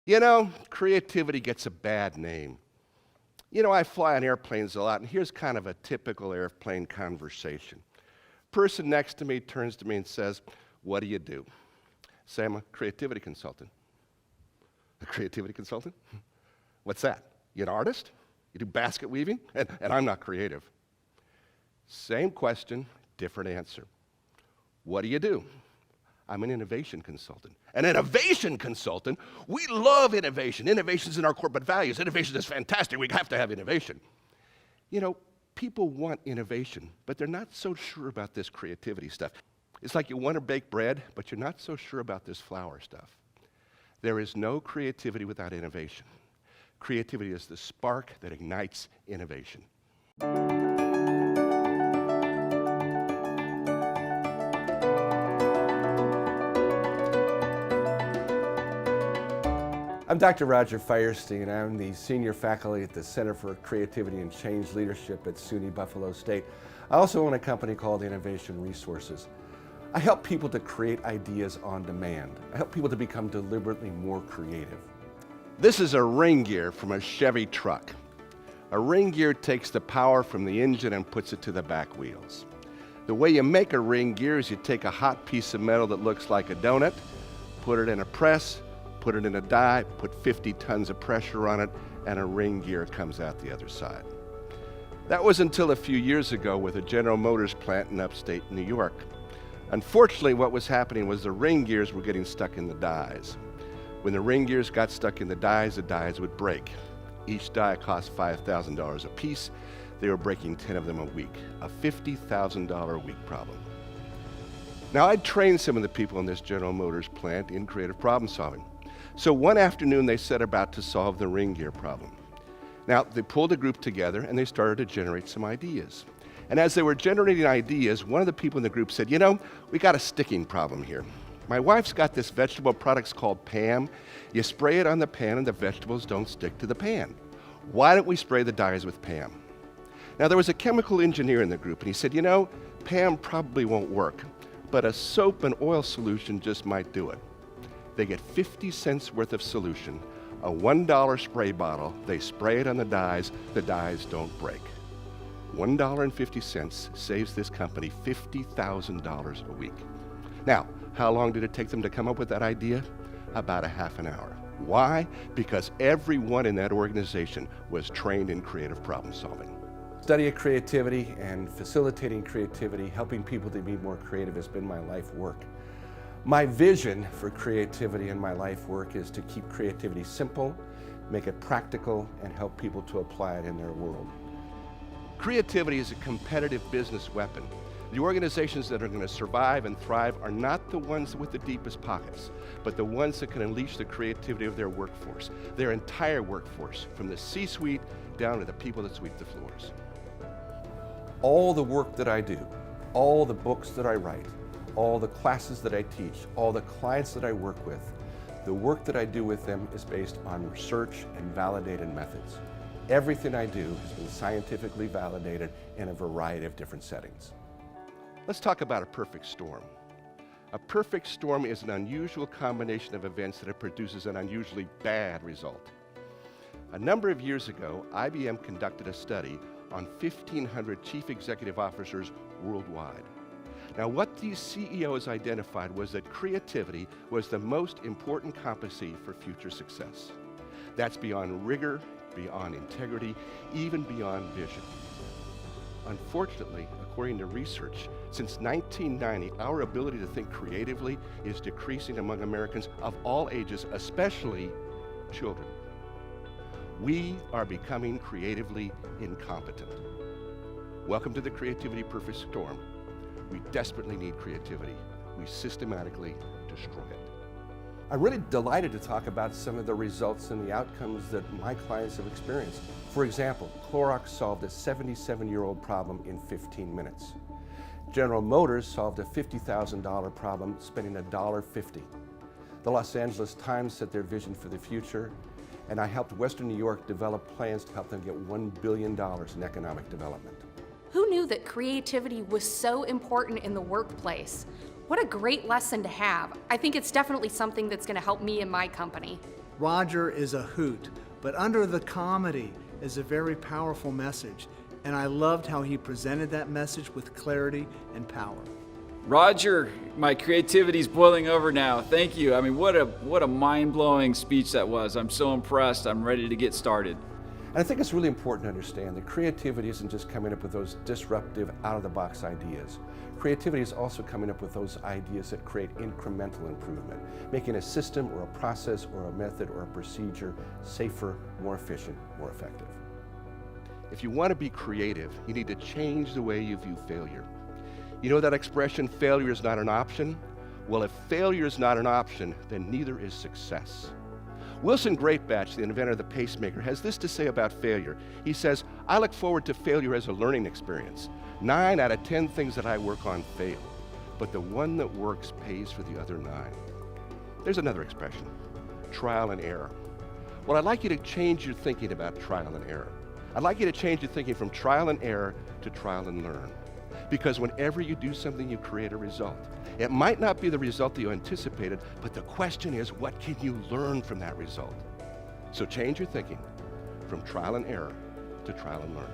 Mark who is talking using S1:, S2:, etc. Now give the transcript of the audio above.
S1: You know, creativity gets a bad name. You know, I fly on airplanes a lot, and here's kind of a typical airplane conversation. Person next to me turns to me and says, "What do you do?" Say, "I'm a creativity consultant." A creativity consultant? What's that? You an artist? You do basket weaving? And I'm not creative. Same question, different answer. What do you do? I'm an innovation consultant. An innovation consultant? We love innovation. Innovation's in our corporate values. Innovation is fantastic. We have to have innovation. You know, people want innovation, but they're not so sure about this creativity stuff. It's like you want to bake bread, but you're not so sure about this flour stuff. There is no creativity without innovation. Creativity is the spark that ignites innovation. I'm Dr. Roger Firestien. I'm the senior faculty at the Center for Creativity and Change Leadership at SUNY Buffalo State. I also own a company called Innovation Resources. I help people to create ideas on demand. I help people to become deliberately more creative. This is a ring gear from a Chevy truck. A ring gear takes the power from the engine and puts it to the back wheels. The way you make a ring gear is you take a hot piece of metal that looks like a donut, put it in a press, put it in a die, put 50 tons of pressure on it, and a ring gear comes out the other side. That was until a few years ago with a General Motors plant in upstate New York. Unfortunately, what was happening was the ring gears were getting stuck in the dies. When the ring gears got stuck in the dies would break. Each die cost $5,000 a piece. They were breaking 10 of them a week, a $50,000 a week problem. Now, I'd trained some of the people in this General Motors plant in creative problem solving. So one afternoon, they set about to solve the ring gear problem. Now, they pulled a group together and they started to generate some ideas. And as they were generating ideas, one of the people in the group said, "You know, we got a sticking problem here. My wife's got this vegetable product called Pam. You spray it on the pan and the vegetables don't stick to the pan. Why don't we spray the dyes with Pam?" Now, there was a chemical engineer in the group and he said, "You know, Pam probably won't work, but a soap and oil solution just might do it." They get 50 cents worth of solution, a $1 spray bottle, they spray it on the dyes don't break. $1.50 saves this company $50,000 a week. Now, how long did it take them to come up with that idea? About a half an hour. Why? Because everyone in that organization was trained in creative problem solving. Study of creativity and facilitating creativity, helping people to be more creative has been my life work. My vision for creativity in my life work is to keep creativity simple, make it practical, and help people to apply it in their world. Creativity is a competitive business weapon. The organizations that are going to survive and thrive are not the ones with the deepest pockets, but the ones that can unleash the creativity of their workforce, their entire workforce, from the C-suite down to the people that sweep the floors. All the work that I do, all the books that I write, all the classes that I teach, all the clients that I work with, the work that I do with them is based on research and validated methods. Everything I do has been scientifically validated in a variety of different settings. Let's talk about a perfect storm. A perfect storm is an unusual combination of events that produces an unusually bad result. A number of years ago, IBM conducted a study on 1,500 chief executive officers worldwide. Now, what these CEOs identified was that creativity was the most important competency for future success. That's beyond rigor, beyond integrity, even beyond vision. Unfortunately, according to research, since 1990, our ability to think creatively is decreasing among Americans of all ages, especially children. We are becoming creatively incompetent. Welcome to the Creativity Perfect Storm. We desperately need creativity. We systematically destroy it. I'm really delighted to talk about some of the results and the outcomes that my clients have experienced. For example, Clorox solved a 77-year-old problem in 15 minutes. General Motors solved a $50,000 problem spending $1.50. The Los Angeles Times set their vision for the future, and I helped Western New York develop plans to help them get $1 billion in economic development.
S2: Who knew that creativity was so important in the workplace? What a great lesson to have. I think it's definitely something that's going to help me and my company.
S3: Roger is a hoot, but under the comedy is a very powerful message, and I loved how he presented that message with clarity and power.
S4: Roger, my creativity's boiling over now. Thank you. I mean, what a mind-blowing speech that was. I'm so impressed. I'm ready to get started.
S1: And I think it's really important to understand that creativity isn't just coming up with those disruptive, out-of-the-box ideas. Creativity is also coming up with those ideas that create incremental improvement, making a system or a process or a method or a procedure safer, more efficient, more effective. If you want to be creative, you need to change the way you view failure. You know that expression, failure is not an option? Well, if failure is not an option, then neither is success. Wilson Greatbatch, the inventor of the pacemaker, has this to say about failure. He says, I look forward to failure as a learning experience. 9 out of 10 things that I work on fail, but the one that works pays for the other 9. There's another expression, trial and error. Well, I'd like you to change your thinking about trial and error. I'd like you to change your thinking from trial and error to trial and learn. Because whenever you do something, you create a result. It might not be the result that you anticipated, but the question is, what can you learn from that result? So change your thinking from trial and error to trial and learn.